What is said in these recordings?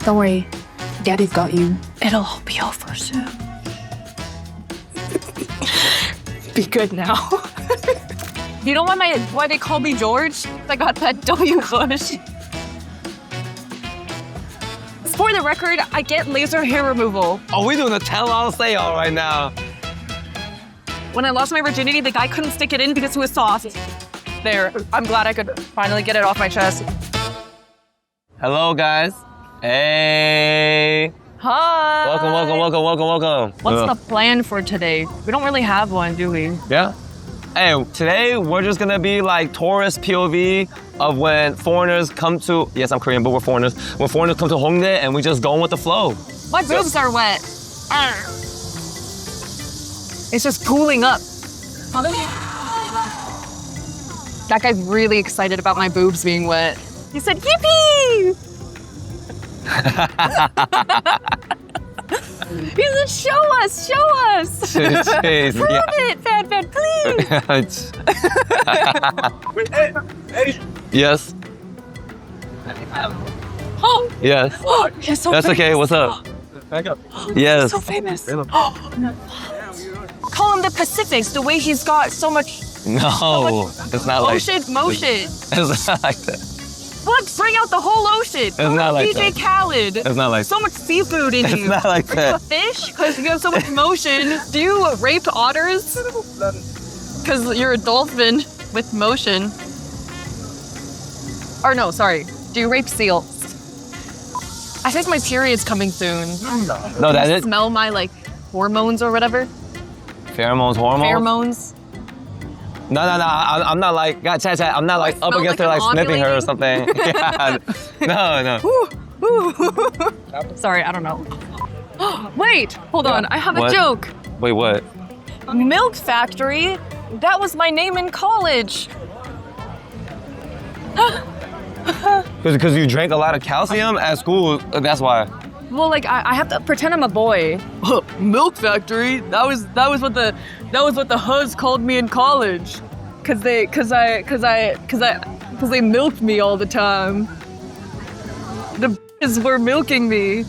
Don't worry. Daddy's got you. It'll all be over soon. Be good now. You know why they call me George? I got that W bush. For the record, I get laser hair removal. Oh, we're doing a tell-all sale right now. When I lost my virginity, the guy couldn't stick it in because it was soft. There, I'm glad I could finally get it off my chest. Hello, guys. Hey. Hi. Welcome. What's the plan for today? We don't really have one, do we? Yeah. Hey, today we're just gonna be like tourist POV of when foreigners come to, yes, I'm Korean, but we're foreigners. When foreigners come to Hongdae and we just going with the flow. My boobs are wet. It's just cooling up. That guy's really excited about my boobs being wet. He said, yippee! He said, show us! Jeez, Prove it, Fanfan, please! Yes. Oh, Yes. he's so That's famous. okay, what's up? Yes. So famous. Call him the Pacifics, the way he's got so much No, it's not like motion. It's not like that. Let's bring out the whole ocean. It's not like DJ that. Khaled. It's not like so much seafood in you. It's not like Are you a that. fish? Because you have so much motion. Do you rape otters? Because you're a dolphin with motion. Or no, sorry. Do you rape seals? I think my period's coming soon. No, that is Smell my like hormones or whatever. pheromones, hormones. Pheromones. No, I'm not like, God, chat, I'm not like up smell against like her, like I'm sniffing her or ovulating? something. Yeah. No. Sorry, I don't know. Wait, hold on. I have What? a joke. Wait, what? Milk factory. That was my name in college. Because you drank a lot of calcium at school, that's why. Well, like I have to pretend I'm a boy. Milk factory. That was what the huz called me in college. Cause they milked me all the time. The b****s were milking me.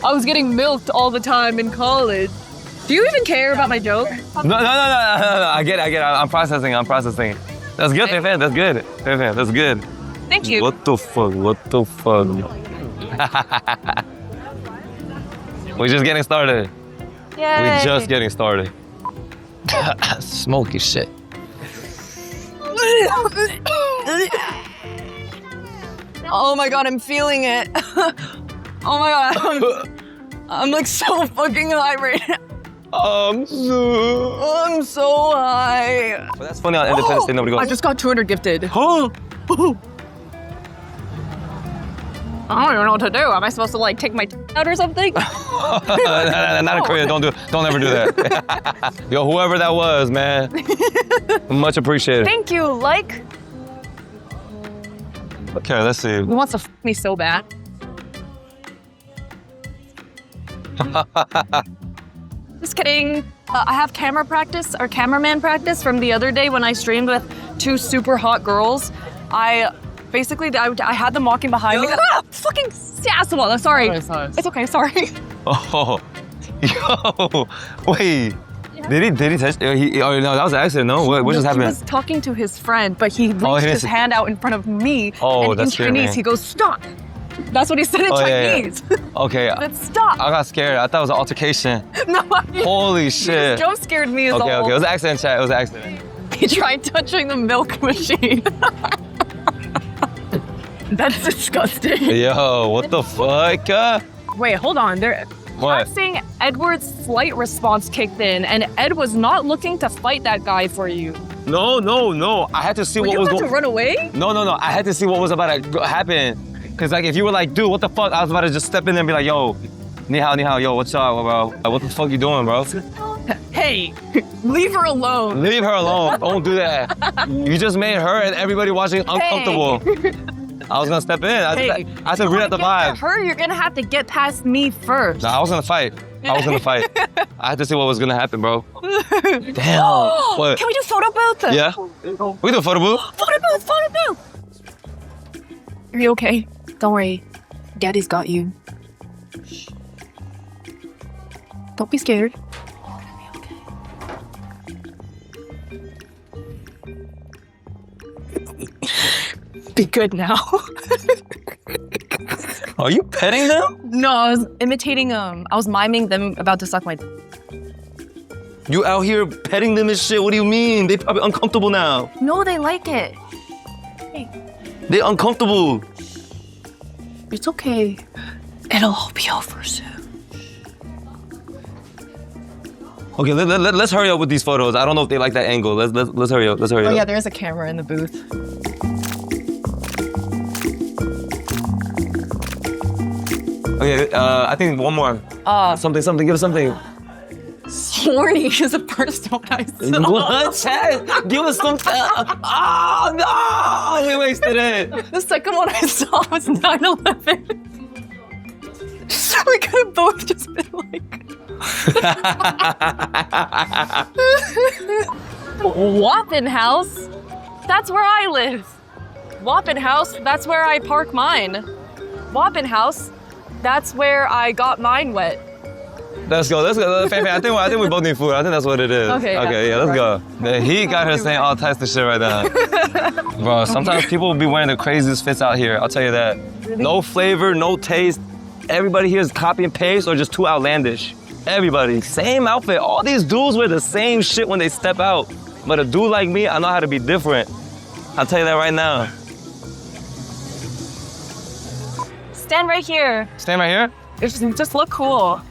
I was getting milked all the time in college. Do you even care about my joke? No. I get it. I'm processing. That's good, Fanfan. That's good. Fanfan, that's good. Thank you. What the fuck? We're just getting started. Yay. We're just getting started. Smoky shit. Oh my god, I'm feeling it. Oh my god, I'm like so fucking high right now. I'm so high. But that's funny on Independence Day, nobody goes. I just got 200 gifted. Huh? I don't even know what to do. Am I supposed to like take my out or something? Not in Korea. Don't ever do that. Yo, whoever that was, man. Much appreciated. Thank you, like. Okay, let's see. He wants to f me so bad. Just kidding. I have camera practice or cameraman practice from the other day when I streamed with 2 super hot girls. I had them walking behind me. Ah, fucking asshole. Sorry. It's okay. Sorry. Oh, yo, wait. Did he touch? Oh no, that was an accident. No, what just happened? He was talking to his friend, but he reached his hand out in front of me. Oh, and that's in Chinese, scary. he goes, "Stop." That's what he said in Chinese. Yeah. Okay. But stop. I got scared. I thought it was an altercation. No, Holy shit. Jump scared me as Okay. all. It was an accident, chat. It was an accident. He tried touching the milk machine. That's disgusting. Yo, what the fuck? Wait, hold on. What? I'm saying Edward's flight response kicked in, and Ed was not looking to fight that guy for you. No. I had to see what you was about going. to run away? No. I had to see what was about to happen. Cause like if you were like, dude, what the fuck? I was about to just step in there and be like, yo, ni hao, yo, what's up, bro? Like, what the fuck you doing, bro? Hey, leave her alone. Leave her alone. Don't do that. You just made her and everybody watching uncomfortable. I was gonna step in. I had to read out the vibe. For her, you're gonna have to get past me first. Nah, I was gonna fight. I had to see what was gonna happen, bro. Damn. What? Can we do photo booth? Yeah? We can do a photo booth. Photo booth. Are you okay? Don't worry. Daddy's got you. Don't be scared. Be good now. Are you petting them? No, I was imitating I was miming them about to suck my. You out here petting them and shit? What do you mean? They probably uncomfortable now. No, they like it. They uncomfortable. It's okay. It'll all be over soon. Okay, let's hurry up with these photos. I don't know if they like that angle. Let's hurry up. Let's hurry up. Oh yeah, there is a camera in the booth. Okay, I think one more. Something. Give us something. Horny is the first one I saw. What? Chat? Give us something. Oh no! We wasted it. The second one I saw was 9/11. We could have both just been like. Wappen House? That's where I live. Wappen House? That's where I park mine. Wappen House? That's where I got mine wet. Let's go. Fanfan, I think we both need food. I think that's what it is. Okay, yeah, let's go. The heat got her saying all types of shit right now. Bro, sometimes people will be wearing the craziest fits out here. I'll tell you that. No flavor, no taste. Everybody here is copy and paste or just too outlandish. Everybody, same outfit. All these dudes wear the same shit when they step out. But a dude like me, I know how to be different. I'll tell you that right now. Stand right here. Stand right here? Just look cool.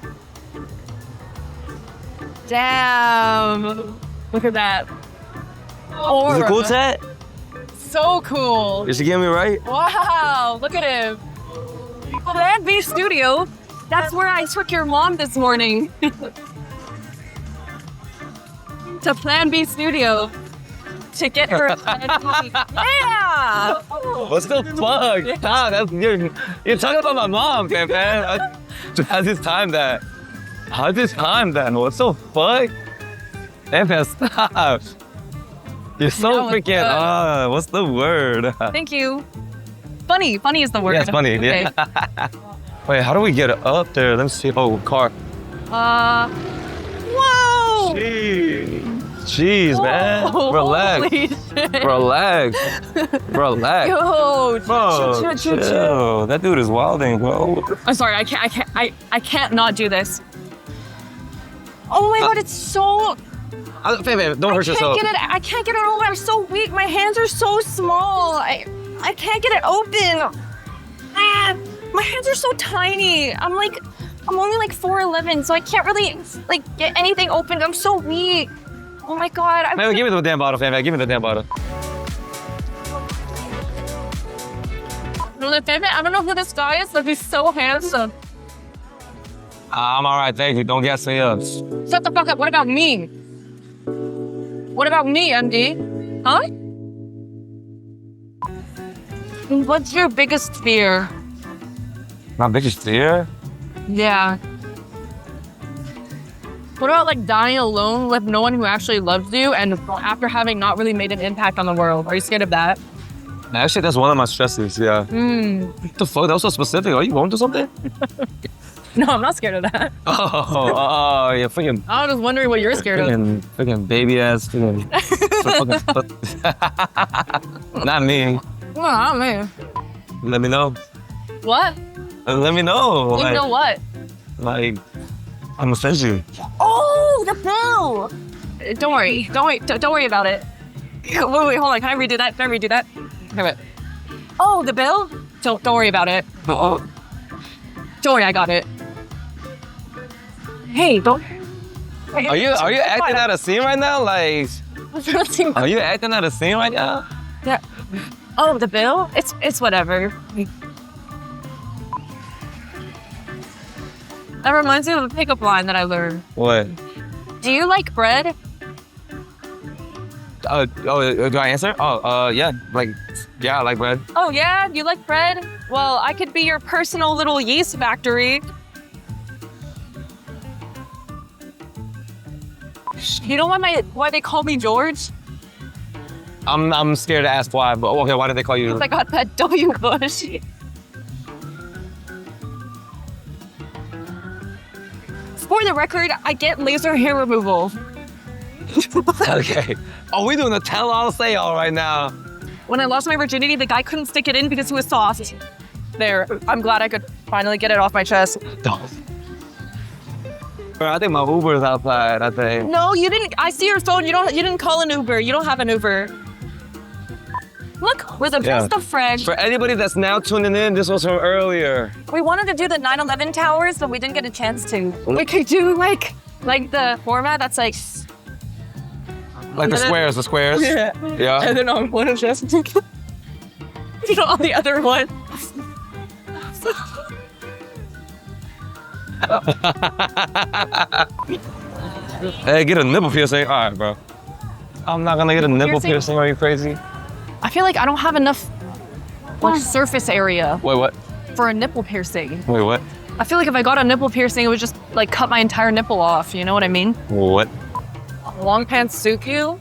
Damn. Look at that. Is it cool, Ted? So cool. Did she get me right? Wow, look at him. Plan B Studio. That's where I took your mom this morning. To Plan B Studio. To get her. Yeah! What's the fuck? God, you're talking about my mom, man. How's this time that? How's this time then? What the fuck? Man, stop. You're so freaking, what's the word? Thank you. Funny is the word. Yeah, it's funny, okay. Yeah. Wait, how do we get up there? Let me see. Oh, car. Whoa! Jeez, man. Relax. Holy shit. Relax. Yo, Bro, chill. That dude is wilding, bro. I'm sorry, I can't not do this. Oh my god, it's so... Babe, don't hurt yourself. I can't get it open. I'm so weak. My hands are so small. I can't get it open. My hands are so tiny. I'm only like 4'11", so I can't really get anything open. I'm so weak. Oh my god. Man, give me the damn bottle, Fanfan. Give me the damn bottle. I don't know who this guy is, but he's so handsome. I'm all right, thank you. Don't gas me up. Shut the fuck up. What about me? What about me, MD? Huh? What's your biggest fear? My biggest fear? Yeah. What about dying alone with no one who actually loves you and after having not really made an impact on the world? Are you scared of that? Actually, that's one of my stresses, yeah. What the fuck? That was so specific. Are you going to something? No, I'm not scared of that. Oh, yeah, freaking. I was just wondering what you're scared of. Freaking baby ass. Not me. Well, not me. Let me know. What? Let me know. You know what? I'm gonna send you. Oh, the bill! Don't worry about it. Wait, hold on. Can I redo that? Okay, wait. Oh, the bill? Don't worry about it. Oh. Don't worry, I got it. Hey, don't. Are you acting out a scene right now? Like, are you acting out a scene right now? Yeah. Oh, the bill? It's whatever. That reminds me of a pickup line that I learned. What? Do you like bread? Do I answer? Yeah. Yeah, I like bread. Oh yeah? You like bread? Well, I could be your personal little yeast factory. You know why they call me George? I'm scared to ask why, but okay, why did they call you? Because I got that W bush. For the record, I get laser hair removal. Okay. Oh, we doing a tell-all say-all right now. When I lost my virginity, the guy couldn't stick it in because it was soft. There, I'm glad I could finally get it off my chest. Don't. Bro, I think my Uber's outside, I think. No, you didn't. I see your phone. You didn't call an Uber. You don't have an Uber. Look, we're the best of friends. For anybody that's now tuning in, this was from earlier. We wanted to do the 9/11 towers, but we didn't get a chance to. We could do like the format that's like Like the squares. Yeah. Yeah. And then on one of just on the other one. Hey, get a nipple piercing. All right, bro. I'm not gonna get a nipple piercing. Are you crazy? I feel like I don't have enough like surface area Wait, what? for a nipple piercing. Wait, what? I feel like if I got a nipple piercing, it would just like cut my entire nipple off. You know what I mean? What? Long pants suit you?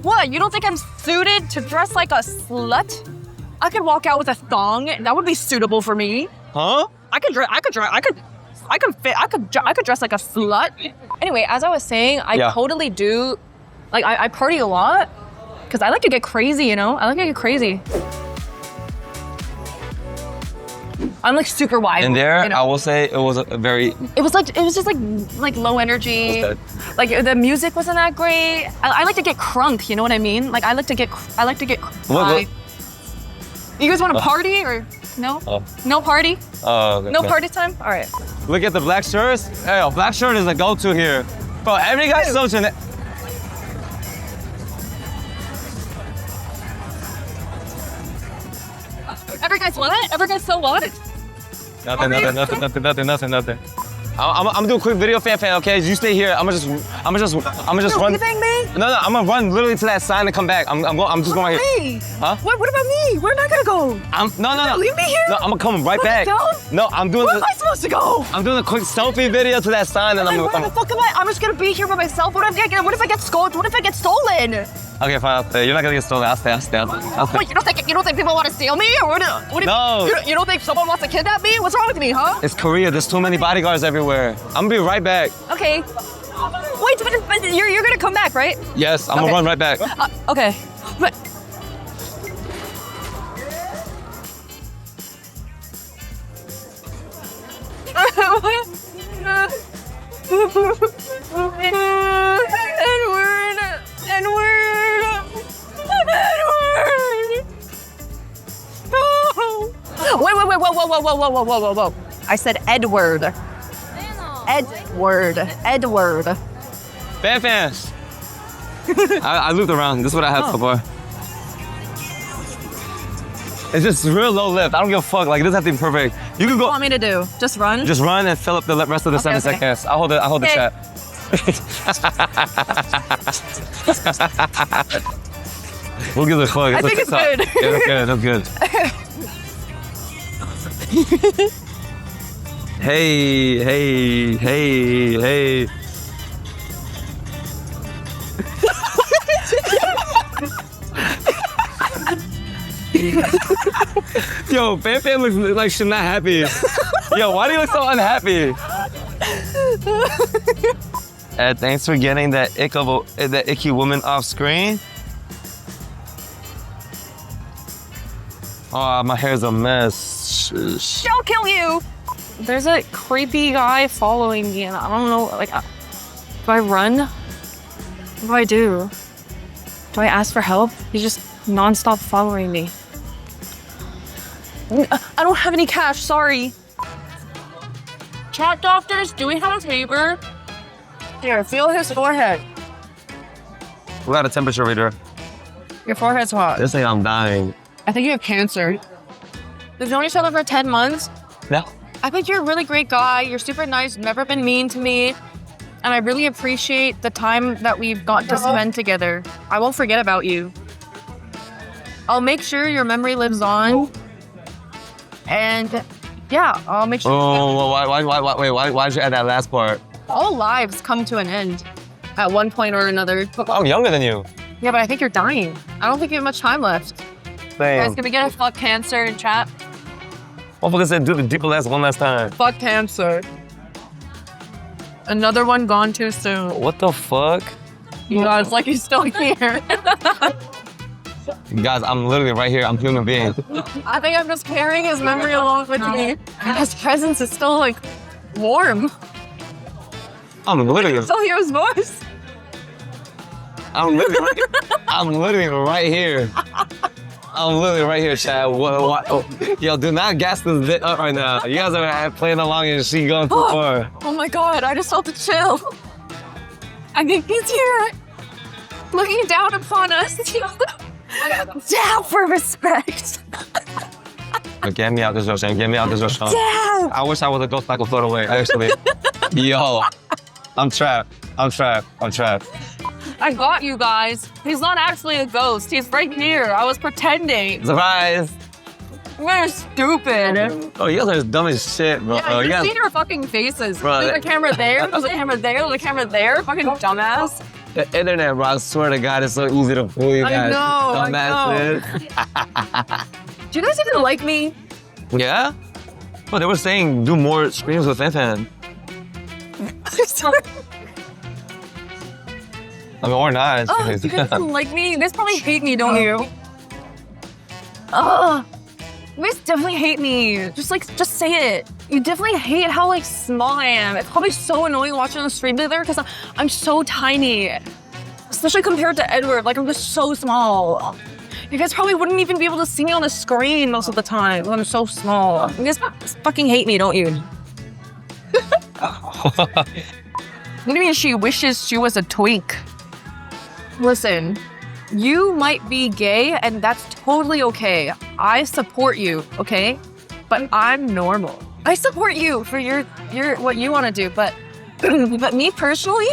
What? You don't think I'm suited to dress like a slut? I could walk out with a thong. That would be suitable for me. Huh? I could dress like a slut. Anyway, as I was saying, I totally do, like I party a lot because I like to get crazy, you know? I like to get crazy. I'm like super wide. In there, you know? I will say it was a very... It was just like low energy. Like the music wasn't that great. I like to get crunk, you know what I mean? Like I like to get What? You guys want to party or no? No party? Oh, No party time? All right. Look at the black shirts. Hey, a black shirt is a go-to here. Bro, every guy's social. Every guy's what? Every guy's so what? Nothing. I'm doing a quick video, Fanfan, okay? You stay here. I'm gonna just run. You think me? No, I'm gonna run literally to that sign and come back. I'm just going right here. Me? Huh? What about me? We're not gonna go. No. Leave me here? No, I'm gonna come right back. Down? No, I'm doing Where am I supposed to go? I'm doing a quick selfie video to that sign and Where the fuck am I? I'm just gonna be here by myself. What if I get scolded? What if I get stolen? Okay, fine, I'll stay. You're not gonna get stolen. I'll stay. Wait, you don't think people want to steal me? Or No. You don't think someone wants to kidnap me? What's wrong with me, huh? It's Korea. There's too many bodyguards everywhere. I'm gonna be right back. Okay. Wait, but you're gonna come back, right? Yes, I'm gonna run right back. Okay. But Edward. Whoa. I said Edward. Edward. Fanfans. I looped around. This is what I had so far. It's just real low lift. I don't give a fuck. Like, it doesn't have to be perfect. You can go. What do you want me to do? Just run? Just run and fill up the rest of the 7 seconds. I'll hold the chat. We'll give it a fuck. I think it's good. Yeah, that's good. Hey. Yo, Fanfan looks like she's not happy. Yo, why do you look so unhappy? Thanks for getting that icky woman off screen. Oh, my hair's a mess. She'll kill you. There's a creepy guy following me, and I don't know. Like, do I run? What do I do? Do I ask for help? He's just nonstop following me. I don't have any cash. Sorry. Chat doctors, do we have a favor? Here, feel his forehead. We got a temperature reader. Your forehead's hot. They say I'm dying. I think you have cancer. We've known each other for 10 months. Yeah. I think you're a really great guy. You're super nice, never been mean to me. And I really appreciate the time that we've got to spend together. I won't forget about you. I'll make sure your memory lives on. And yeah, I'll make sure. Oh, why'd you add that last part? All lives come to an end at one point or another. I'm younger than you. Yeah, but I think you're dying. I don't think you have much time left. Same. Guys, can we get a fuck cancer in chat? Motherfucker said do the deeper last one last time. Fuck cancer. Another one gone too soon. What the fuck? You guys, like he's still here. Guys, I'm literally right here. I'm a human being. I think I'm just carrying his memory along with me. His presence is still like warm. I'm literally, Still hear his voice. I'm literally right here. I'm literally right here, Chad. What? Yo, do not gas this bit up right now. You guys are playing along and she going too far. Oh my god, I just felt the chill. I think he's here. Looking down upon us. Down for respect. Get me out this restaurant. Get me out this restaurant. Down. I wish I was a ghost I could float away, actually. Yo, I'm trapped. I'm trapped. I'm trapped. I got you guys. He's not actually a ghost. He's right here. I was pretending. Surprise. We're stupid. Oh, you guys are as dumb as shit, bro. Yeah, You you've guys- seen our fucking faces. Bro, There's a that- camera there, there's a camera there, there's a camera there. Fucking dumbass. The internet, bro. I swear to God, it's so easy to fool you I guys. know, I Dumbasses. Do you guys even like me? Yeah? Well, they were saying do more streams with Fanfan. I mean, or not. Oh, you guys don't like me? You guys probably hate me, don't you? Oh, you guys definitely hate me. Just say it. You definitely hate how like small I am. It's probably so annoying watching the stream together because I'm so tiny, especially compared to Edward. Like I'm just so small. You guys probably wouldn't even be able to see me on the screen most of the time. I'm so small. You guys fucking hate me, don't you? What do you mean she wishes she was a twink? Listen, you might be gay and that's totally okay. I support you, okay? But I'm normal. I support you for your what you want to do, but me personally,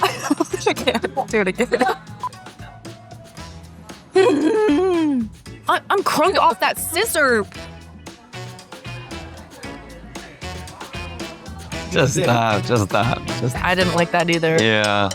I can't do it again. I'm crunk off that scissor. Just stop. Just stop. I didn't like that either. Yeah.